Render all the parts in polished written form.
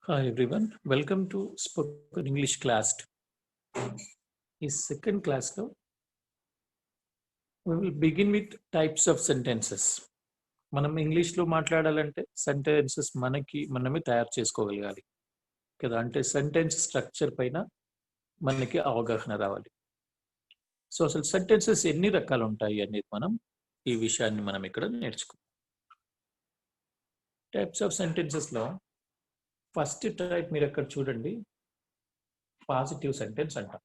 Hi everyone, welcome to Spoken English class. In second class now, we will begin with types of sentences. మనం ఇంగ్లీష్లో మాట్లాడాలంటే sentences మనమే తయారు చేసుకోగలగాలి కదా, అంటే సెంటెన్స్ స్ట్రక్చర్ పైన మనకి అవగాహన రావాలి. సో అసలు సెంటెన్సెస్ ఎన్ని రకాలు ఉంటాయి అనేది ఈ విషయాన్ని మనం ఇక్కడ నేర్చుకుందాం. టైప్స్ ఆఫ్ సెంటెన్సెస్లో ఫస్ట్ టైప్ మీరు అక్కడ చూడండి, పాజిటివ్ సెంటెన్స్ అంటాం.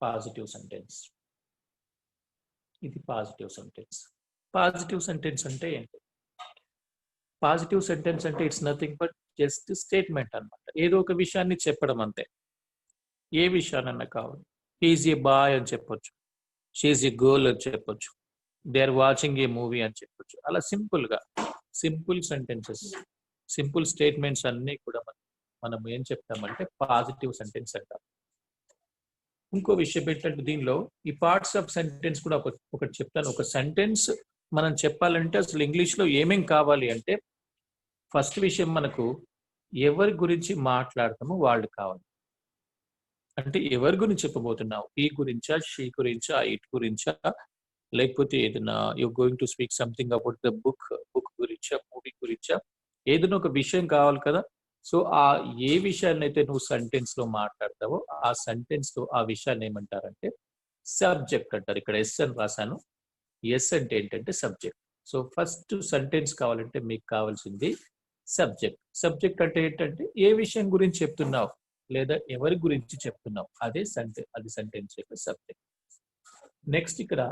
పాజిటివ్ సెంటెన్స్, ఇది పాజిటివ్ సెంటెన్స్. పాజిటివ్ సెంటెన్స్ అంటే ఏంటి? పాజిటివ్ సెంటెన్స్ అంటే it's nothing but just statement అన్నమాట. ఏదో ఒక విషయాన్ని చెప్పడం అంతే. ఏ విషయాన్నన్నా కావాలి. హీఈస్ ఏ బాయ్ అని చెప్పొచ్చు, షీఈస్ ఏ గర్ల్ అని చెప్పొచ్చు, they are watching a movie అని చెప్పొచ్చు. అలా సింపుల్గా సింపుల్ సెంటెన్సెస్, సింపుల్ స్టేట్మెంట్స్ అన్నీ కూడా మనం ఏం చెప్తామంటే పాజిటివ్ సెంటెన్స్ అంటాం. ఇంకో విషయం ఏంటంటే దీనిలో ఈ పార్ట్స్ ఆఫ్ సెంటెన్స్ కూడా ఒకటి చెప్తాను. ఒక సెంటెన్స్ మనం చెప్పాలంటే అసలు ఇంగ్లీష్లో ఏమేం కావాలి అంటే, ఫస్ట్ విషయం మనకు ఎవరి గురించి మాట్లాడతామో వాళ్ళు కావాలి. అంటే ఎవరి గురించి చెప్పబోతున్నావు? ఈ గురించా, షీ గురించా, ఇట్ గురించా, లేకపోతే ఏదైనా you going to speak something about the book గురించా, మూవీ గురించా, ఏదైనా ఒక విషయం కావాలి కదా. సో ఆ ఏ విషయాన్ని అయితే నువ్వు సెంటెన్స్ లో మాట్లాడతావో ఆ సెంటెన్స్ లో ఆ విషయాన్ని ఏమంటారంటే సబ్జెక్ట్ అంటారు. ఇక్కడ ఎస్ అని రాశాను. ఎస్ అంటే ఏంటంటే సబ్జెక్ట్. సో ఫస్ట్ సెంటెన్స్ కావాలంటే మీకు కావాల్సింది సబ్జెక్ట్. సబ్జెక్ట్ అంటే ఏంటంటే ఏ విషయం గురించి చెప్తున్నావు లేదా ఎవరి గురించి చెప్తున్నావు, అది సెంటెన్స్ యొక్క సబ్జెక్ట్. నెక్స్ట్ ఇక్కడ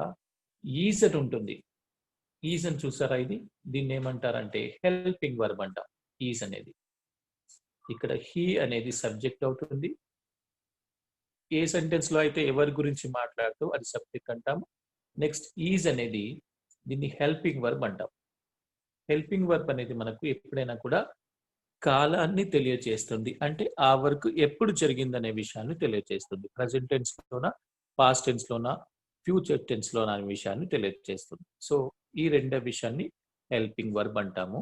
ఈజ్ అని ఉంటుంది. ఈజ్ అని చూసారా? దీన్ని ఏమంటారంటే హెల్పింగ్ వర్బ్ అంటాం. ఈజ్ అనేది ఇక్కడ హీ అనేది సబ్జెక్ట్ అవుతుంది. ఏ సెంటెన్స్ లో అయితే ఎవరి గురించి మాట్లాడుతూ అది సబ్జెక్ట్ అంటాము. నెక్స్ట్ ఈజ్ అనేది దీన్ని హెల్పింగ్ వర్బ్ అంటాం. హెల్పింగ్ వర్బ్ అనేది మనకు ఎప్పుడైనా కూడా కాలాన్ని తెలియజేస్తుంది. అంటే ఆ వర్క్ ఎప్పుడు జరిగిందనే విషయాన్ని తెలియజేస్తుంది. ప్రజెంట్ టెన్స్ లోనా, పాస్ట్ టెన్స్ లోనా, ఫ్యూచర్ టెన్స్ లోనా అనే విషయాన్ని తెలియజేస్తుంది. సో ఈ రెండో విషయాన్ని హెల్పింగ్ వర్బ్ అంటాము.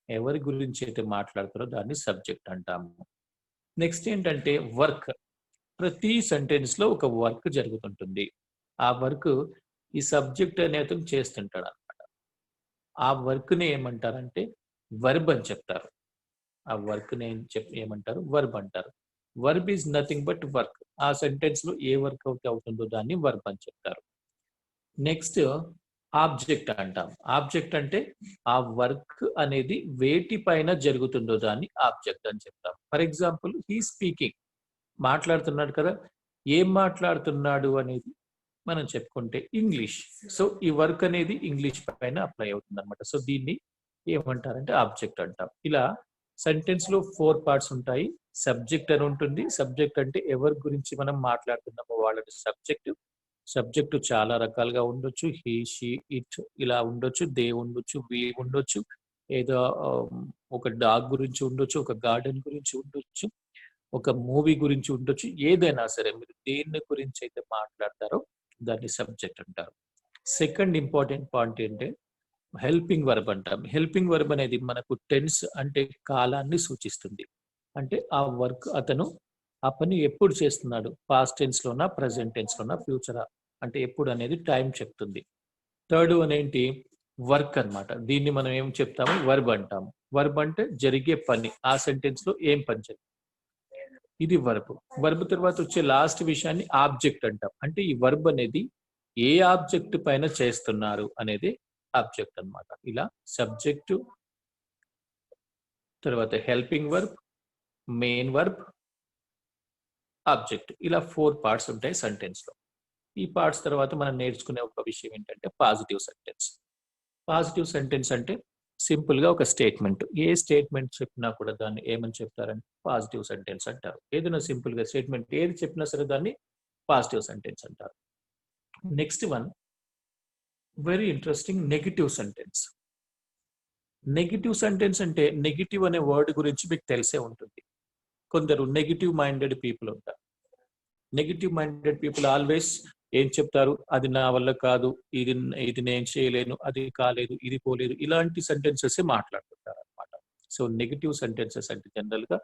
ఎవరి గురించి అయితే మాట్లాడుతారో దాన్ని సబ్జెక్ట్ అంటాము. నెక్స్ట్ ఏంటంటే వర్క్. ప్రతి సెంటెన్స్ లో ఒక వర్క్ జరుగుతుంటుంది. ఆ వర్క్ ఈ సబ్జెక్ట్ అనే అతను చేస్తుంటాడు అనమాట. ఆ వర్క్ ని ఏమంటారంటే వర్బ్ అని చెప్తారు. ఆ వర్క్ ని ఏమంటారు? వర్బ్ అంటారు. Verb is nothing but work. ఆ సెంటెన్స్ లో ఏ వర్క్ అవుతుందో దాన్ని వర్బ్ అని చెప్తారు. నెక్స్ట్ ఆబ్జెక్ట్ అంటాం. ఆబ్జెక్ట్ అంటే ఆ వర్క్ అనేది వేటి పైన జరుగుతుందో దాన్ని ఆబ్జెక్ట్ అని చెప్తాం. ఫర్ ఎగ్జాంపుల్ హీ స్పీకింగ్, మాట్లాడుతున్నాడు కదా. ఏం మాట్లాడుతున్నాడు అనేది మనం చెప్పుకుంటే ఇంగ్లీష్. సో ఈ వర్క్ అనేది ఇంగ్లీష్ పైన అప్లై అవుతుంది అనమాట. సో దీన్ని ఏమంటారంటే ఆబ్జెక్ట్ అంటాం. ఇలా సెంటెన్స్ లో 4 పార్ట్స్ ఉంటాయి. సబ్జెక్ట్ అని ఉంటుంది. సబ్జెక్ట్ అంటే ఎవరి గురించి మనం మాట్లాడుతున్నామో వాళ్ళని సబ్జెక్ట్. సబ్జెక్టు చాలా రకాలుగా ఉండొచ్చు. హీ, షీ, ఇట్ ఇలా ఉండొచ్చు. దే ఉండొచ్చు, వి ఉండొచ్చు. ఏదో ఒక డాగ్ గురించి ఉండొచ్చు, ఒక గార్డెన్ గురించి ఉండొచ్చు, ఒక మూవీ గురించి ఉండొచ్చు. ఏదైనా సరే మీరు దేని గురించి అయితే మాట్లాడతారో దాన్ని సబ్జెక్ట్ అంటారు. సెకండ్ ఇంపార్టెంట్ పాయింట్ ఏంటంటే హెల్పింగ్ వర్బ్ అంటాం. హెల్పింగ్ వర్బ్ అనేది మనకు టెన్స్ అంటే కాలాన్ని సూచిస్తుంది. అంటే ఆ వర్క్ అతను ఆ పని ఎప్పుడు చేస్తున్నాడు, పాస్ట్ టెన్స్ లోనా, ప్రజెంట్ టెన్స్ లోనా, ఫ్యూచరా అంటే ఎప్పుడు అనేది టైం చెప్తుంది. థర్డ్ వన్ ఏంటి? వర్క్ అన్నమాట. దీన్ని మనం ఏం చెప్తాము? వర్బ్ అంటాము. వర్బ్ అంటే జరిగే పని. ఆ సెంటెన్స్ లో ఏం పని చేయాలి, ఇది వర్బ్. వర్బ్ తర్వాత వచ్చే లాస్ట్ విషయాన్ని ఆబ్జెక్ట్ అంటాం. అంటే ఈ వర్బ్ అనేది ఏ ఆబ్జెక్ట్ పైన చేస్తున్నారు అనేది ఆబ్జెక్ట్ అన్నమాట. ఇలా సబ్జెక్టు, తర్వాత helping verb, main verb, object, ఇలా 4 పార్ట్స్ ఉంటాయి సెంటెన్స్ లో. ఈ పార్ట్స్ తర్వాత మనం నేర్చుకునే ఒక విషయం ఏంటంటే పాజిటివ్ సెంటెన్స్. పాజిటివ్ సెంటెన్స్ అంటే సింపుల్ గా ఒక స్టేట్మెంట్. ఏ స్టేట్మెంట్ చెప్పినా కూడా దాన్ని ఏమని చెప్తారంటే పాజిటివ్ సెంటెన్స్ అంటారు. ఏదైనా సింపుల్ గా స్టేట్మెంట్ ఏది చెప్పినా సరే దాన్ని పాజిటివ్ సెంటెన్స్ అంటారు. Next one very interesting, negative sentence. Negative sentence అంటే నెగిటివ్ అనే వర్డ్ గురించి మీకు తెలిసే ఉంటుంది. కొందరు నెగిటివ్ మైండెడ్ పీపుల్ ఉంటారు. నెగిటివ్ మైండెడ్ పీపుల్ ఆల్వేస్ ఏం చెప్తారు? అది నా వల్ల కాదు, ఇది ఇది నేను చేయలేను, అది కాలేదు, ఇది పోలేదు, ఇలాంటి సెంటెన్సెస్ మాట్లాడుతుంటారు అనమాట. సో నెగిటివ్ సెంటెన్సెస్ అంటే జనరల్ గా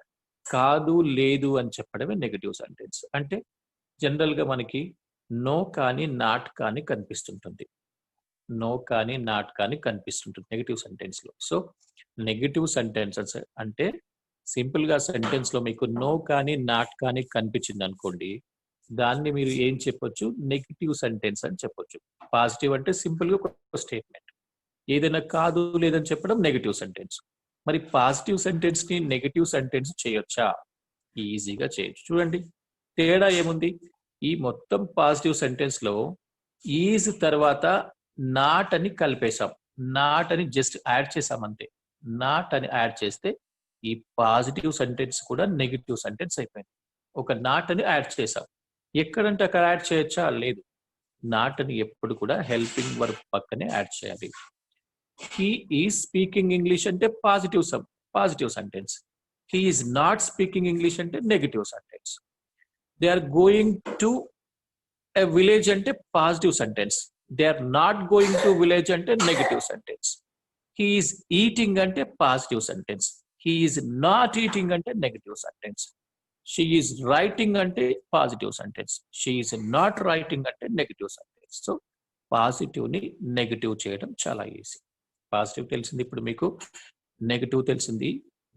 కాదు లేదు అని చెప్పడమే నెగిటివ్ సెంటెన్స్. అంటే జనరల్ గా మనకి నో కానీ నాట్ కానీ కనిపిస్తుంటుంది. నో కానీ నాట్ కానీ కనిపిస్తుంటుంది నెగిటివ్ సెంటెన్స్ లో. సో నెగిటివ్ సెంటెన్సెస్ అంటే సింపుల్ గా సెంటెన్స్ లో మీకు నో కానీ నాట్ కానీ కనిపించింది అనుకోండి, దాన్ని మీరు ఏం చెప్పొచ్చు, నెగిటివ్ సెంటెన్స్ అని చెప్పొచ్చు. పాజిటివ్ అంటే సింపుల్ గా ఒక స్టేట్మెంట్, ఏదైనా కాదు లేదని చెప్పడం నెగిటివ్ సెంటెన్స్. మరి పాజిటివ్ సెంటెన్స్ ని నెగిటివ్ సెంటెన్స్ చేయొచ్చా? ఈజీగా చేయొచ్చు. చూడండి తేడా ఏముంది, ఈ మొత్తం పాజిటివ్ సెంటెన్స్ లో ఈజ్ తర్వాత నాట్ అని కలిపేశాం, నాట్ అని జస్ట్ యాడ్ చేసాం అంతే. నాట్ అని యాడ్ చేస్తే ఈ పాజిటివ్ సెంటెన్స్ కూడా నెగిటివ్ సెంటెన్స్ అయిపోయింది. ఒక నాట్ అని యాడ్ చేసాం, ఎక్కడంటే అక్కడ యాడ్ చేయొచ్చా? లేదు. నాట్ అని ఎప్పుడు కూడా హెల్పింగ్ వర్బ్ పక్కనే యాడ్ చేయాలి. హీ ఈజ్ స్పీకింగ్ ఇంగ్లీష్ అంటే positive sentence. He is not speaking English అంటే negative sentence. They are going to a village అంటే positive sentence. They are not going to village అంటే negative sentence. He is eating అంటే positive sentence. He is not eating అంటే negative sentence. She is writing అంటే positive sentence. She is not writing అంటే negative sentence. So positive ని negative చేయడం చాలా easy. Positive తెలిసింది, ఇప్పుడు మీకు నెగిటివ్ తెలిసింది.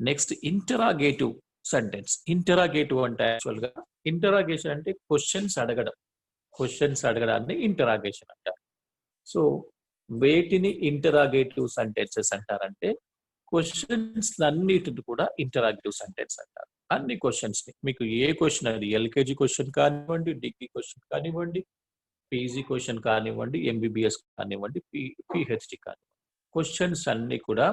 Next interrogative sentence. ఇంటరాగేటివ్ అంటే యాక్చువల్ గా ఇంటరాగేషన్ అంటే క్వశ్చన్స్ అడగడం, క్వశ్చన్స్ అడగడాన్ని ఇంటరాగేషన్ అంటారు. సో వేటిని ఇంటరాగేటివ్ సెంటెన్సెస్ అంటారంటే క్వశ్చన్స్ అన్నిటిని కూడా ఇంటరాగేటివ్ సెంటెన్స్ అంటారు. అన్ని క్వశ్చన్స్ ని, మీకు ఏ క్వశ్చన్, అది ఎల్కేజీ క్వశ్చన్ కానివ్వండి, డిగ్రీ క్వశ్చన్ కానివ్వండి, పీజీ క్వశ్చన్ కానివ్వండి, ఎంబీబీఎస్ కానివ్వండి, పిహెచ్డి కానివ్వండి, క్వశ్చన్స్ అన్ని కూడా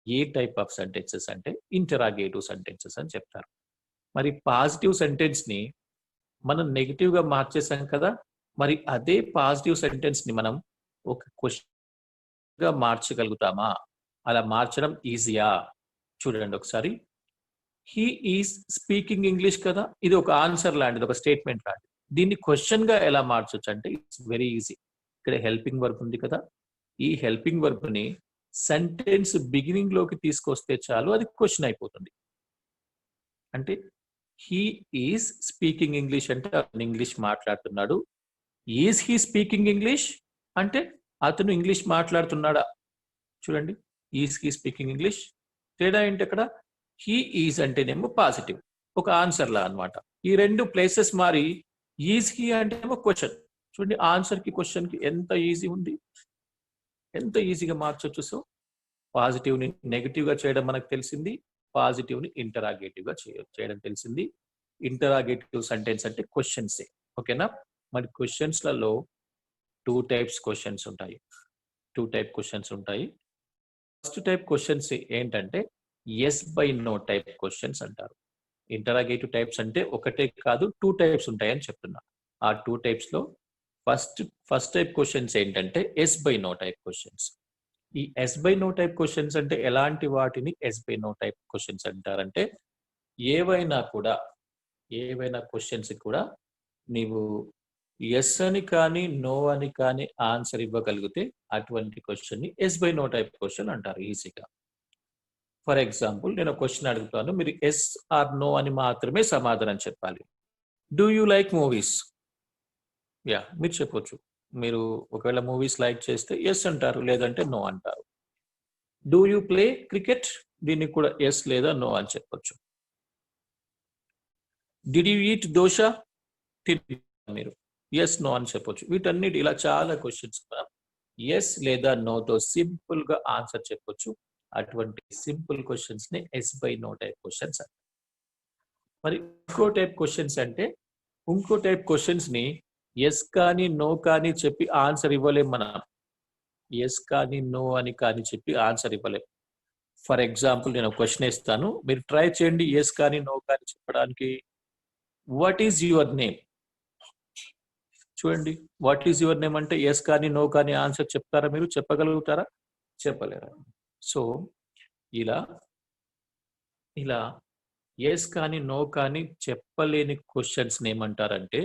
ఏ టైప్ ఆఫ్ సెంటెన్సెస్ అంటే ఇంటరాగేటివ్ సెంటెన్సెస్ అని చెప్తారు. మరి పాజిటివ్ సెంటెన్స్ ని మనం నెగిటివ్ గా మార్చేసాం కదా, మరి అదే పాజిటివ్ సెంటెన్స్ ని మనం ఒక క్వశ్చన్ గా మార్చగలుగుతామా? అలా మార్చడం ఈజీయా? చూడండి ఒకసారి. హీ ఈజ్ స్పీకింగ్ ఇంగ్లీష్ కదా, ఇది ఒక ఆన్సర్ లాంటిది, ఒక స్టేట్మెంట్ లాంటిది. దీన్ని క్వశ్చన్ గా ఎలా మార్చొచ్చు అంటే ఇట్స్ వెరీ ఈజీ. ఇక్కడ హెల్పింగ్ వర్బ్ ఉంది కదా, ఈ హెల్పింగ్ వర్బ్ ని సెంటెన్స్ బిగినింగ్ లోకి తీసుకొస్తే చాలు, అది క్వశ్చన్ అయిపోతుంది. అంటే హీ ఈజ్ స్పీకింగ్ ఇంగ్లీష్ అంటే అతను ఇంగ్లీష్ మాట్లాడుతున్నాడు. ఈజ్ హీ స్పీకింగ్ ఇంగ్లీష్ అంటే అతను ఇంగ్లీష్ మాట్లాడుతున్నాడా? చూడండి, ఈజ్ హీ స్పీకింగ్ ఇంగ్లీష్. తేడా ఏంటి అక్కడ? హీ ఈజ్ అంటేనేమో పాజిటివ్, ఒక ఆన్సర్ లా అనమాట. ఈ రెండు ప్లేసెస్ మారి ఈజ్ హీ అంటేనేమో క్వశ్చన్. చూడండి ఆన్సర్ కి క్వశ్చన్ కి ఎంత ఈజీ ఉంది, ఎంత ఈజీగా మార్చొచ్చు. సో పాజిటివ్ ని నెగిటివ్ గా చేయడం మనకు తెలిసింది, పాజిటివ్ ని ఇంటరాగేటివ్ గా చేయడం తెలిసింది. ఇంటరాగేటివ్ సెంటెన్స్ అంటే క్వశ్చన్స్, ఓకేనా? మరి క్వశ్చన్స్ లలో టూ టైప్ క్వశ్చన్స్ ఉంటాయి. ఫస్ట్ టైప్ క్వశ్చన్స్ ఏంటంటే yes by no type questions అంటారు. ఇంటరాగేటివ్ టైప్స్ అంటే ఒకటే కాదు, టూ టైప్స్ ఉంటాయని చెప్తున్నా. ఆ టూ టైప్స్ లో ఫస్ట్ టైప్ క్వశ్చన్స్ ఏంటంటే yes by no type questions. ఈ yes by no type questions అంటే ఎలాంటి వాటిని yes by no type questions అంటారంటే ఏవైనా క్వశ్చన్స్ కూడా నీవు ఎస్ అని కానీ నో అని కానీ ఆన్సర్ ఇవ్వగలిగితే అటువంటి క్వశ్చన్ ని yes by no type question అంటారు ఈజీగా. ఫర్ ఎగ్జాంపుల్, నేను క్వశ్చన్ అడుగుతాను, మీరు ఎస్ ఆర్ నో అని మాత్రమే సమాధానం చెప్పాలి. Do you like movies? Yeah, మీరు చెప్పొచ్చు. మీరు ఒకవేళ మూవీస్ లైక్ చేస్తే ఎస్ అంటారు, లేదంటే నో అంటారు. Do you play cricket? దీనికి కూడా ఎస్ లేదా నో అని చెప్పొచ్చు. Did you eat dosa? మీరు ఎస్ నో అని చెప్పొచ్చు. వీటన్నిటి ఇలా చాలా క్వశ్చన్స్ ఎస్ లేదా నోతో సింపుల్ గా ఆన్సర్ చెప్పొచ్చు. అటువంటి సింపుల్ క్వశ్చన్స్ ని yes by no type questions అంటారు. మరి ఇంకో టైప్ క్వశ్చన్స్ ని ఎస్ కానీ నో కానీ చెప్పి ఆన్సర్ ఇవ్వలేం మనం. ఎస్ కానీ నో అని కానీ చెప్పి ఆన్సర్ ఇవ్వలేం. ఫర్ ఎగ్జాంపుల్, నేను క్వశ్చన్ ఇస్తాను, మీరు ట్రై చేయండి ఎస్ కానీ నో కానీ చెప్పడానికి. What is your name? చూడండి, వాట్ ఈజ్ యువర్ నేమ్ అంటే ఎస్ కానీ నో కానీ ఆన్సర్ చెప్తారా? మీరు చెప్పగలుగుతారా? చెప్పలేరా? సో ఇలా ఎస్ కానీ నో కానీ చెప్పలేని క్వశ్చన్స్ ఏమంటారంటే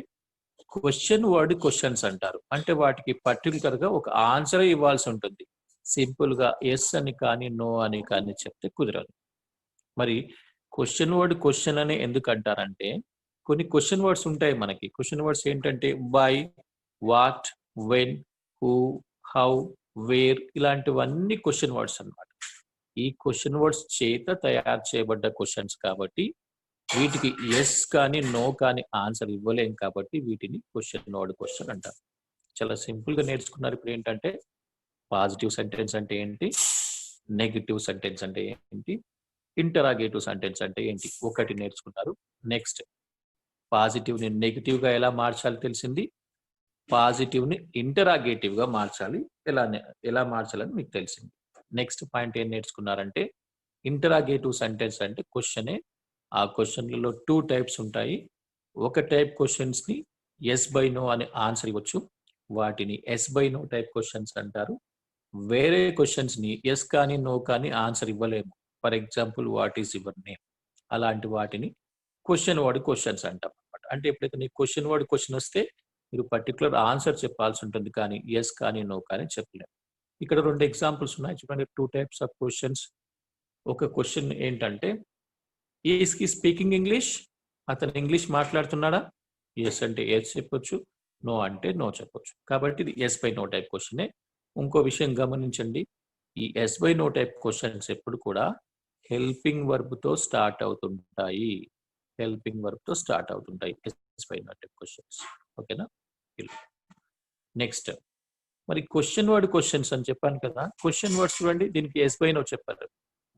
క్వశ్చన్ వర్డ్ క్వశ్చన్స్ అంటారు. అంటే వాటికి పర్టికులర్ గా ఒక ఆన్సర్ ఇవ్వాల్సి ఉంటుంది. సింపుల్ గా ఎస్ అని కానీ నో అని కానీ చెప్తే కుదరదు. మరి క్వశ్చన్ వర్డ్ క్వశ్చన్ అని ఎందుకు అంటారంటే కొన్ని క్వశ్చన్ వర్డ్స్ ఉంటాయి మనకి. క్వశ్చన్ వర్డ్స్ ఏంటంటే why, what, when, who, how, where ఇలాంటివన్నీ క్వశ్చన్ వర్డ్స్ అన్నమాట. ఈ క్వశ్చన్ వర్డ్స్ చేత తయారు చేయబడ్డ క్వశ్చన్స్ కాబట్టి వీటికి ఎస్ కానీ నో కానీ ఆన్సర్ ఇవ్వలేం కాబట్టి వీటిని క్వశ్చన్ వర్డ్ క్వశ్చన్ అంటారు. చాలా సింపుల్ గా నేర్చుకున్నారు. ఇప్పుడు ఏంటంటే పాజిటివ్ సెంటెన్స్ అంటే ఏంటి, నెగిటివ్ సెంటెన్స్ అంటే ఏంటి, ఇంటరాగేటివ్ సెంటెన్స్ అంటే ఏంటి ఒకటి నేర్చుకున్నారు. నెక్స్ట్ పాజిటివ్ ని నెగిటివ్ గా ఎలా మార్చాలి తెలిసింది, పాజిటివ్ ని ఇంటరాగేటివ్ గా మార్చాలి ఎలా మార్చాలని మీకు తెలిసింది. నెక్స్ట్ పాయింట్ ఏం నేర్చుకున్నారంటే ఇంటరాగేటివ్ సెంటెన్స్ అంటే క్వశ్చనే, ఆ క్వశ్చన్లలో 2 టైప్స్ ఉంటాయి. ఒక టైప్ క్వశ్చన్స్ ని ఎస్ బై నో అని ఆన్సర్ ఇవ్వచ్చు, వాటిని yes by no type questions అంటారు. వేరే క్వశ్చన్స్ ని ఎస్ కానీ నో కానీ ఆన్సర్ ఇవ్వలేము. For example what is your name, అలాంటి వాటిని క్వశ్చన్ వర్డ్ క్వశ్చన్స్ అంటాం అనమాట. అంటే ఎప్పుడైతే నీకు క్వశ్చన్ వర్డ్ క్వశ్చన్ వస్తే మీరు పర్టికులర్ ఆన్సర్ చెప్పాల్సి ఉంటుంది, కానీ ఎస్ కానీ నో కానీ చెప్పలేము. ఇక్కడ 2 ఎగ్జాంపుల్స్ ఉన్నాయి చూడండి. 2 టైప్స్ ఆఫ్ క్వశ్చన్స్. ఒక క్వశ్చన్ ఏంటంటే ఈస్ హీ స్పీకింగ్ ఇంగ్లీష్, అతను ఇంగ్లీష్ మాట్లాడుతున్నాడా, ఎస్ అంటే ఎస్ చెప్పొచ్చు, నో అంటే నో చెప్పొచ్చు. కాబట్టి ఇది ఎస్ బై నో టైప్ క్వశ్చనే. ఇంకో విషయం గమనించండి, ఈ yes by no type questions ఎప్పుడు కూడా హెల్పింగ్ వర్బ్ తో స్టార్ట్ అవుతుంటాయి. హెల్పింగ్ వర్బ్ తో స్టార్ట్ అవుతుంటాయి yes by no type questions. ఓకేనా. నెక్స్ట్ మరి క్వశ్చన్ వర్డ్ క్వశ్చన్స్ అని చెప్పాను కదా. క్వశ్చన్ వర్డ్స్ చూడండి, దీనికి ఎస్ బై నో చెప్పారు.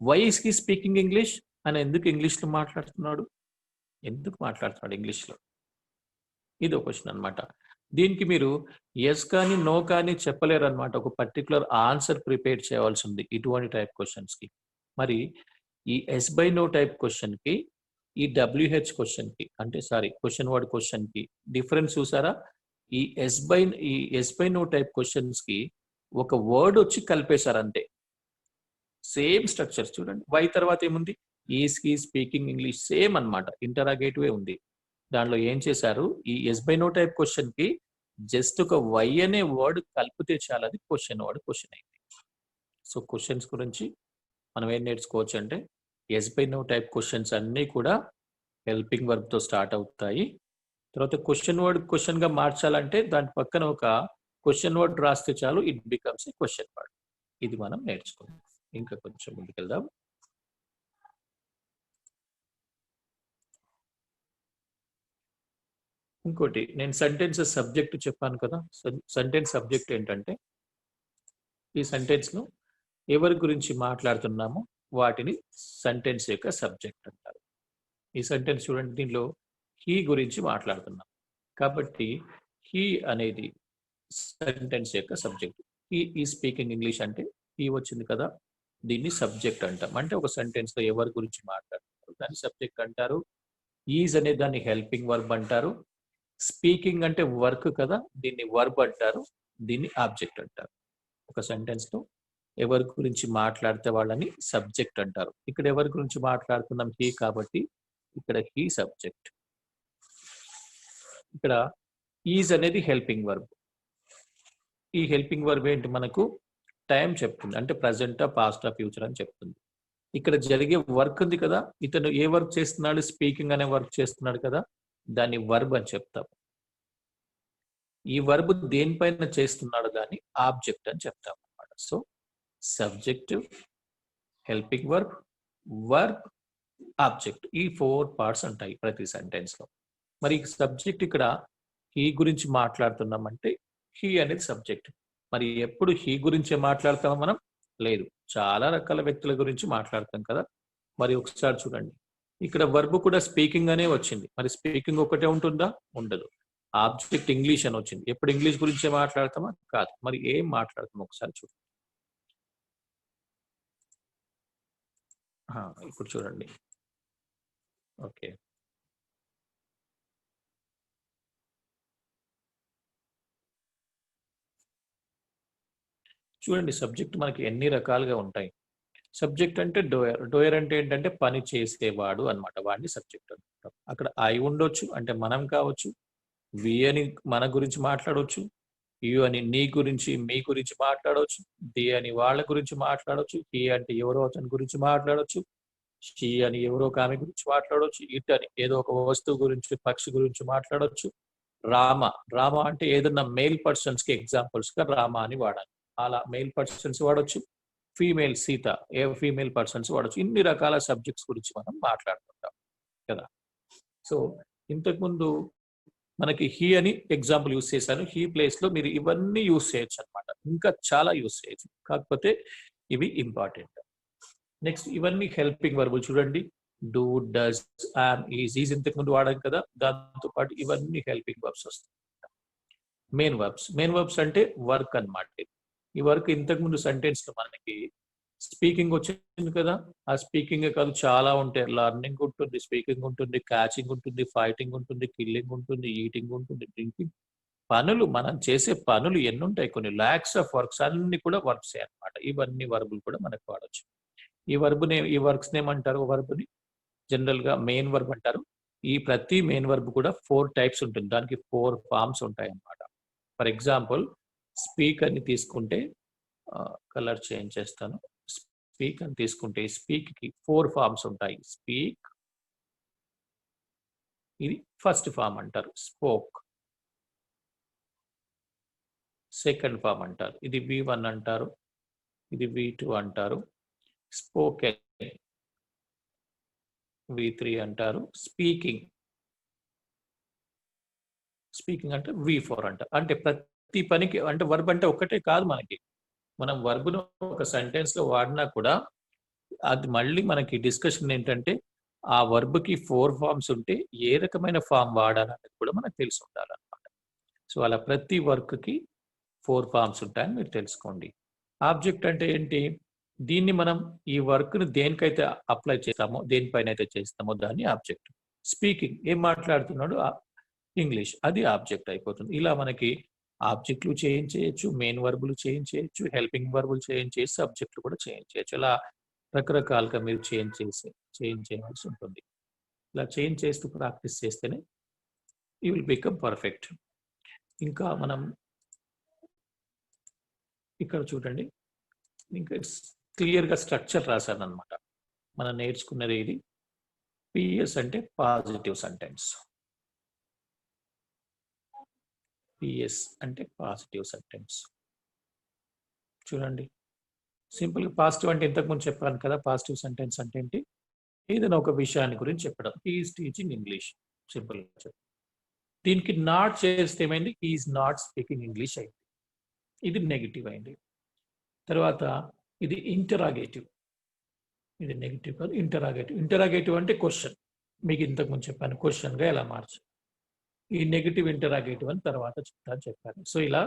Why is he speaking English, అని ఎందుకు ఇంగ్లీష్ లో మాట్లాడుతున్నాడు, ఎందుకు మాట్లాడుతున్నాడు ఇంగ్లీష్ లో, ఇది ఒక క్వశ్చన్ అనమాట. దీనికి మీరు ఎస్ కానీ నో కానీ చెప్పలేరు అనమాట. ఒక పర్టికులర్ ఆన్సర్ ప్రిపేర్ చేయాల్సి ఉంది ఇటువంటి టైప్ క్వశ్చన్స్ కి. మరి ఈ yes by no type question కి ఈ WH క్వశ్చన్ కి అంటే క్వశ్చన్ వర్డ్ క్వశ్చన్ కి డిఫరెన్స్ చూసారా. ఈ yes by no type questions కి ఒక వర్డ్ వచ్చి కలిపేశారు అంతే. సేమ్ స్ట్రక్చర్ చూడండి. వై తర్వాత ఏముంది, is he speaking English, same అన్నమాట, ఇంటరాగేటివ్ ఉంది. దానిలో ఏం చేశారు, ఈ yes by no type question కి జస్ట్ ఒక వై అనే వర్డ్ కలిపితే చాలా అది క్వశ్చన్ వర్డ్ క్వశ్చన్ అయింది. సో క్వశ్చన్స్ గురించి మనం ఏం నేర్చుకోవచ్చు అంటే yes by no type questions అన్నీ కూడా హెల్పింగ్ వర్బ్ తో స్టార్ట్ అవుతాయి. తర్వాత క్వశ్చన్ వర్డ్ క్వశ్చన్ గా మార్చాలంటే దాని పక్కన ఒక క్వశ్చన్ వర్డ్ రాస్తే చాలు, it becomes a question word. ఇది మనం నేర్చుకుందాం. ఇంకా కొంచెం ముందుకెళ్దాం. ఇంకోటి నేను సెంటెన్స్ సబ్జెక్ట్ చెప్పాను కదా. సెంటెన్స్ సబ్జెక్ట్ ఏంటంటే ఈ సెంటెన్స్ ను ఎవరి గురించి మాట్లాడుతున్నామో వాటిని సెంటెన్స్ యొక్క సబ్జెక్ట్ అంటారు. ఈ సెంటెన్స్ చూడండి, దీనిలో హీ గురించి మాట్లాడుతున్నాం కాబట్టి హీ అనేది సెంటెన్స్ యొక్క సబ్జెక్ట్. హీ ఈ స్పీకింగ్ ఇంగ్లీష్ అంటే హీ వచ్చింది కదా, దీన్ని సబ్జెక్ట్ అంటాం. అంటే ఒక సెంటెన్స్ లో ఎవరి గురించి మాట్లాడుతున్నారు దాన్ని సబ్జెక్ట్ అంటారు. ఈజ్ అనే దాన్ని హెల్పింగ్ వర్బ్ అంటారు. స్పీకింగ్ అంటే వర్క్ కదా, దీన్ని వర్బ్ అంటారు. దీన్ని ఆబ్జెక్ట్ అంటారు. ఒక సెంటెన్స్ లో ఎవరి గురించి మాట్లాడితే వాళ్ళని సబ్జెక్ట్ అంటారు. ఇక్కడ ఎవరి గురించి మాట్లాడుతున్నాం, హీ కాబట్టి ఇక్కడ హీ సబ్జెక్ట్. ఇక్కడ ఈజ్ అనేది హెల్పింగ్ వర్బ్. ఈ హెల్పింగ్ వర్బ్ ఏంటి, మనకు టైం చెప్తుంది, అంటే ప్రజెంటా పాస్టా ఫ్యూచర్ అని చెప్తుంది. ఇక్కడ జరిగే వర్క్ ఉంది కదా, ఇతను ఏ వర్క్ చేస్తున్నాడు, స్పీకింగ్ అనే వర్క్ చేస్తున్నాడు కదా, దాన్ని వర్బ్ అని చెప్తాం. ఈ వర్బ్ దేనిపైన చేస్తున్నాడు దాన్ని ఆబ్జెక్ట్ అని చెప్తాం అన్నమాట. So subjective, helping verb, verb, object, ఈ 4 పార్ట్స్ ఉంటాయి ప్రతి సెంటెన్స్ లో. మరి సబ్జెక్ట్ ఇక్కడ హీ గురించి మాట్లాడుతున్నామంటే హీ అనేది సబ్జెక్ట్. మరి ఎప్పుడు హీ గురించే మాట్లాడతామా మనం, లేదు, చాలా రకాల వ్యక్తుల గురించి మాట్లాడతాం కదా. మరి ఒకసారి చూడండి, ఇక్కడ వర్బ్ కూడా స్పీకింగ్ అనే వచ్చింది. మరి స్పీకింగ్ ఒకటే ఉంటుందా, ఉండదు. ఆబ్జెక్ట్ ఇంగ్లీష్ అని వచ్చింది. ఎప్పుడు ఇంగ్లీష్ గురించే మాట్లాడతామా, కాదు. మరి ఏం మాట్లాడతాం ఒకసారి చూడండి. ఇప్పుడు చూడండి. ఓకే, చూడండి సబ్జెక్ట్ మనకి ఎన్ని రకాలుగా ఉంటాయి. సబ్జెక్ట్ అంటే డోయర్. డోయర్ అంటే ఏంటంటే పని చేసేవాడు అన్నమాట, వాడిని సబ్జెక్ట్ అంటాం. అక్కడ ఐ ఉండొచ్చు, అంటే మనం కావచ్చు. వి అని మన గురించి మాట్లాడవచ్చు. యు అని నీ గురించి మీ గురించి మాట్లాడవచ్చు. ది అని వాళ్ళ గురించి మాట్లాడవచ్చు. హీ అంటే ఎవరో అతని గురించి మాట్లాడవచ్చు. షీ అని ఎవరో ఒక ఆమె గురించి మాట్లాడవచ్చు, ఇట్ అని ఏదో ఒక వస్తువు గురించి పక్షి గురించి మాట్లాడవచ్చు. రామ రామ అంటే ఏదన్నా మేల్ పర్సన్స్ కి ఎగ్జాంపుల్స్ గా రామ అని వాడాలి. అలా మేల్ పర్సన్స్ వాడచ్చు, ఫీమేల్ సీత ఏ ఫీమేల్ పర్సన్స్ వాడచ్చు. ఇన్ని రకాల సబ్జెక్ట్స్ గురించి మనం మాట్లాడుకుంటాం కదా. సో ఇంతకుముందు మనకి హీ అని ఎగ్జాంపుల్ యూస్ చేశాను. హీ ప్లేస్ లో మీరు ఇవన్నీ యూస్ చేయొచ్చు అనమాట. ఇంకా చాలా యూస్ చేయొచ్చు, కాకపోతే ఇవి ఇంపార్టెంట్. నెక్స్ట్ ఇవన్నీ హెల్పింగ్ వర్బులు చూడండి. డూ, డస్, యామ్, ఈజ్ ఇంతకు ముందు వాడాం కదా. దాంతో పాటు ఇవన్నీ హెల్పింగ్ వర్బ్స్ వస్తాయి. మెయిన్ వర్బ్స్ అంటే వర్క్ అన్నమాట. ఈ వర్క్ ఇంతకు ముందు సెంటెన్స్ లో మనకి స్పీకింగ్ వచ్చింది కదా. ఆ స్పీకింగ్ కాదు, చాలా ఉంటాయి. లర్నింగ్ ఉంటుంది, స్పీకింగ్ ఉంటుంది, క్యాచింగ్ ఉంటుంది, ఫైటింగ్ ఉంటుంది, కిల్లింగ్ ఉంటుంది, ఈటింగ్ ఉంటుంది, డ్రింకింగ్. పనులు మనం చేసే పనులు ఎన్ని ఉంటాయి, కొన్ని లాక్స్ ఆఫ్ వర్క్స్ అన్ని కూడా వర్బ్సే అన్నమాట. ఇవన్నీ వర్బులు కూడా మనకు వాడచ్చు. ఈ వర్క్స్ ఏమంటారు? వర్బ్ని జనరల్ గా మెయిన్ వర్బ్ అంటారు. ఈ ప్రతి మెయిన్ వర్బ్ కూడా 4 టైప్స్ ఉంటుంది, దానికి 4 ఫార్మ్స్ ఉంటాయి అన్నమాట. ఫర్ ఎగ్జాంపుల్ స్పీక్ అని తీసుకుంటే, కలర్ చేంజ్ చేస్తాను. స్పీక్ అని తీసుకుంటే స్పీక్ కి 4 ఫార్మ్స్ ఉంటాయి. స్పీక్, ఇది ఫస్ట్ ఫార్మ్ అంటారు. స్పోక్ సెకండ్ ఫార్మ్ అంటారు. ఇది V1 అంటారు, ఇది V2 అంటారు. స్పోకెన్ V3 అంటారు. స్పీకింగ్ అంటే V4 అంటారు. అంటే ప్రతి పనికి అంటే వర్బ్ అంటే ఒక్కటే కాదు మనకి. మనం వర్బ్ను ఒక సెంటెన్స్ లో వాడినా కూడా అది మళ్ళీ మనకి డిస్కషన్ ఏంటంటే ఆ వర్బ్కి 4 ఫార్మ్స్ ఉంటే ఏ రకమైన ఫార్మ్ వాడాలనేది కూడా మనకు తెలిసి ఉండాలన్నమాట. సో అలా ప్రతి వర్క్ కి 4 ఫార్మ్స్ ఉంటాయని మీరు తెలుసుకోండి. ఆబ్జెక్ట్ అంటే ఏంటి? దీన్ని మనం ఈ వర్క్ ను దేనికైతే అప్లై చేస్తామో, దేనిపైన అయితే చేస్తామో దాన్ని ఆబ్జెక్ట్. స్పీకింగ్ ఏం మాట్లాడుతున్నాడు, ఇంగ్లీష్, అది ఆబ్జెక్ట్ అయిపోతుంది. ఇలా మనకి ఆబ్జెక్టులు చేంజ్ చేయొచ్చు, మెయిన్ వర్బులు చేంజ్ చేయొచ్చు, హెల్పింగ్ వర్బులు చేంజ్ చేసి సబ్జెక్టులు కూడా చేంజ్ చేయొచ్చు. ఇలా రకరకాలుగా మీరు చేంజ్ చేయాల్సి ఉంటుంది. ఇలా చేంజ్ చేస్తూ ప్రాక్టీస్ చేస్తేనే యూ విల్ బికమ్ పర్ఫెక్ట్. ఇంకా మనం ఇక్కడ చూడండి, ఇంకా క్లియర్గా స్ట్రక్చర్ రాశాను అనమాట. మనం నేర్చుకున్నది ఇది. పిఎస్ అంటే పాజిటివ్ సెంటెన్స్. పిఎస్ అంటే పాజిటివ్ సెంటెన్స్. చూడండి, సింపుల్గా పాజిటివ్ అంటే ఇంతకుముందు చెప్పాను కదా. పాజిటివ్ సెంటెన్స్ అంటే ఏంటి? ఏదైనా ఒక విషయాన్ని గురించి చెప్పడం. హీఈస్ టీచింగ్ ఇంగ్లీష్, సింపుల్గా చెప్పండి. దీనికి నాట్ చేస్తే ఏమైంది? హీఈస్ నాట్ స్పీకింగ్ ఇంగ్లీష్ అయింది. ఇది నెగిటివ్ అయింది. తర్వాత ఇది ఇంటరాగేటివ్. ఇది నెగిటివ్ కాదు, ఇంటరాగేటివ్. ఇంటరాగేటివ్ అంటే క్వశ్చన్. మీకు ఇంతకుముందు చెప్పాను క్వశ్చన్గా ఎలా మార్చాలి. ఈ నెగిటివ్ ఇంటరాగేటివ్ అని తర్వాత చెప్తాను చెప్పాను. సో ఇలా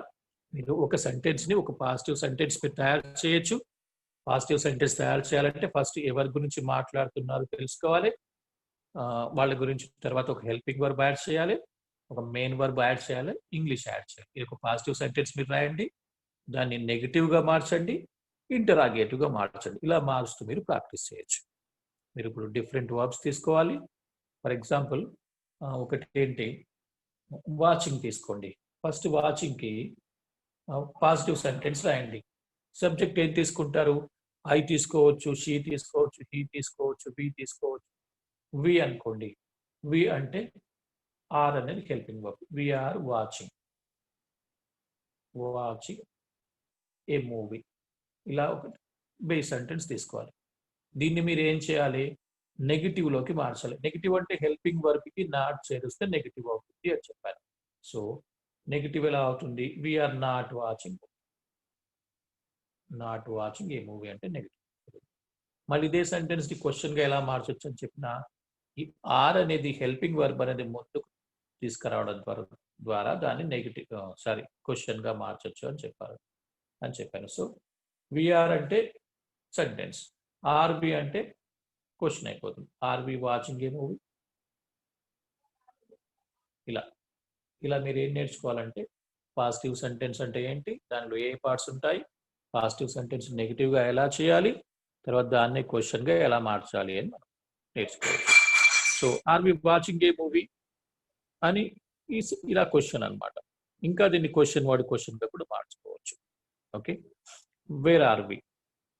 మీరు ఒక సెంటెన్స్ని, ఒక పాజిటివ్ సెంటెన్స్ మీరు తయారు చేయొచ్చు. పాజిటివ్ సెంటెన్స్ తయారు చేయాలంటే ఫస్ట్ ఎవరి గురించి మాట్లాడుతున్నారో తెలుసుకోవాలి, వాళ్ళ గురించి. తర్వాత ఒక హెల్పింగ్ వర్బ్ యాడ్ చేయాలి, ఒక మెయిన్ వర్బ్ యాడ్ చేయాలి, ఇంగ్లీష్ యాడ్ చేయాలి. ఇది ఒక పాజిటివ్ సెంటెన్స్ మీరు రాయండి, దాన్ని నెగిటివ్గా మార్చండి, ఇంటరాగేటివ్గా మార్చండి. ఇలా మారుస్తూ మీరు ప్రాక్టీస్ చేయొచ్చు. మీరు ఇప్పుడు డిఫరెంట్ వర్బ్స్ తీసుకోవాలి. ఫర్ ఎగ్జాంపుల్ ఒకటి ఏంటి, వాచింగ్ తీసుకోండి. ఫస్ట్ వాచింగ్కి పాజిటివ్ సెంటెన్స్ రాయండి. సబ్జెక్ట్ ఏం తీసుకుంటారు? ఐ తీసుకోవచ్చు, షీ తీసుకోవచ్చు, హీ తీసుకోవచ్చు, వి తీసుకోవచ్చు. వి అనుకోండి. వి అంటే ఆర్ అనేది helping verb. We are watching a movie. ఇలా ఒక బేస్ సెంటెన్స్ తీసుకోవాలి. దీన్ని మీరు ఏం చేయాలి? నెగిటివ్ లోకి మార్చాలి. నెగిటివ్ అంటే హెల్పింగ్ వర్బ్ కి నాట్ చేరిస్తే నెగిటివ్ అవుతుంది అని చెప్పాను. సో నెగిటివ్ ఎలా అవుతుంది? We are not watching a movie అంటే నెగిటివ్. మళ్ళీ ఇదే సెంటెన్స్ ని క్వశ్చన్ గా ఎలా మార్చొచ్చు అని చెప్పిన, ఈ ఆర్ అనేది హెల్పింగ్ వర్బ్ అనేది ముందుకు తీసుకురావడం ద్వారా దాన్ని నెగిటివ్ క్వశ్చన్ గా మార్చొచ్చు అని చెప్పాను. సో విఆర్ అంటే సెంటెన్స్, ఆర్బి అంటే క్వశ్చన్ అయిపోతుంది. RB watching a movie. ఇలా మీరు ఏం నేర్చుకోవాలంటే పాజిటివ్ సెంటెన్స్ అంటే ఏంటి, దానిలో ఏ పార్ట్స్ ఉంటాయి, పాజిటివ్ సెంటెన్స్ నెగిటివ్గా ఎలా చేయాలి, తర్వాత దాన్ని క్వశ్చన్గా ఎలా మార్చాలి అని మనం నేర్చుకోవచ్చు. So RB watching a movie అని ఇలా క్వశ్చన్ అనమాట. ఇంకా దీన్ని క్వశ్చన్ క్వశ్చన్గా కూడా మార్చుకోవచ్చు. ఓకే, వేర్ ఆర్ వి,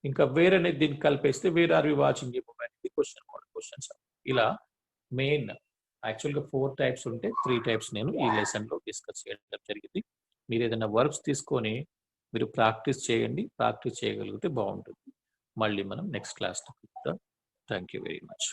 ఇంకా వేర్ అనేది దీన్ని కలిపేస్తే where are we watching a movie అనేది క్వశ్చన్ మోడల్ క్వశ్చన్స్. ఇలా మెయిన్ యాక్చువల్గా 4 టైప్స్ ఉంటే 3 టైప్స్ నేను ఈ లెసన్లో డిస్కస్ చేయడం జరిగింది. మీరు ఏదైనా వర్క్స్ తీసుకొని మీరు ప్రాక్టీస్ చేయండి. ప్రాక్టీస్ చేయగలిగితే బాగుంటుంది. మళ్ళీ మనం నెక్స్ట్ క్లాస్లో కలుద్దాం. Thank you very much.